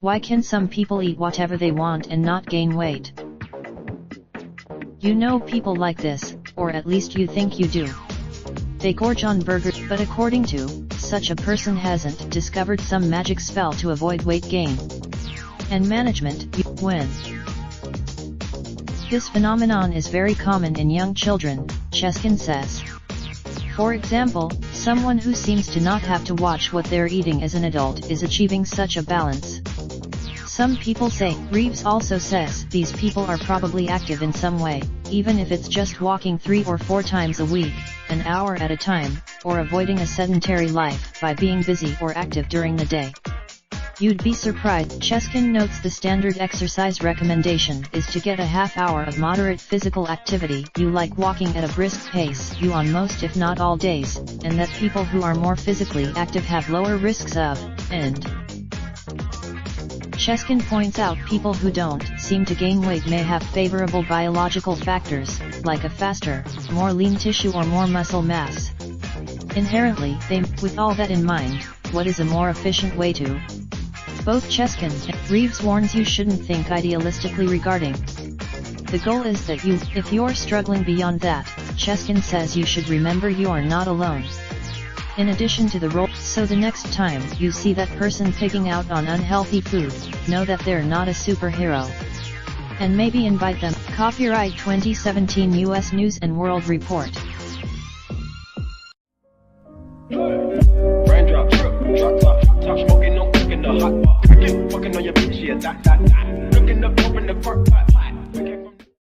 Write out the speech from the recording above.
Why can some people eat whatever they want and not gain weight? You know people like this, or at least you think you do. They gorge on burgers, but according to such a person hasn't discovered some magic spell to avoid weight gain and management. You win. This phenomenon is very common in young children, Cheskin says. For example, someone who seems to not have to watch what they're eating as an adult is achieving such a balance. Some people say. Reeves also says these people are probably active in some way, even if it's just walking 3 or 4 times a week, an hour at a time, or avoiding a sedentary life by being busy or active during the day. You'd be surprised. Cheskin notes the standard exercise recommendation is to get a half hour of moderate physical activity, you like walking at a brisk pace, you on most if not all days, and that people who are more physically active have lower risks of, and Cheskin points out people who don't seem to gain weight may have favorable biological factors, like a faster, more lean tissue or more muscle mass. Inherently, with all that in mind, what is a more efficient way to? Both Cheskin and Reeves warns you shouldn't think idealistically regarding. The goal is that if you're struggling beyond that, Cheskin says you should remember you're not alone. In addition to the role, so the next time you see that person picking out on unhealthy food, know that they're not a superhero. And maybe invite them. Copyright 2017 U.S. News & World Report. Raindrop, drop top smoking, no cooking the hot pot. Fucking on your bitch, yeah, that. Looking up, open the park, pot.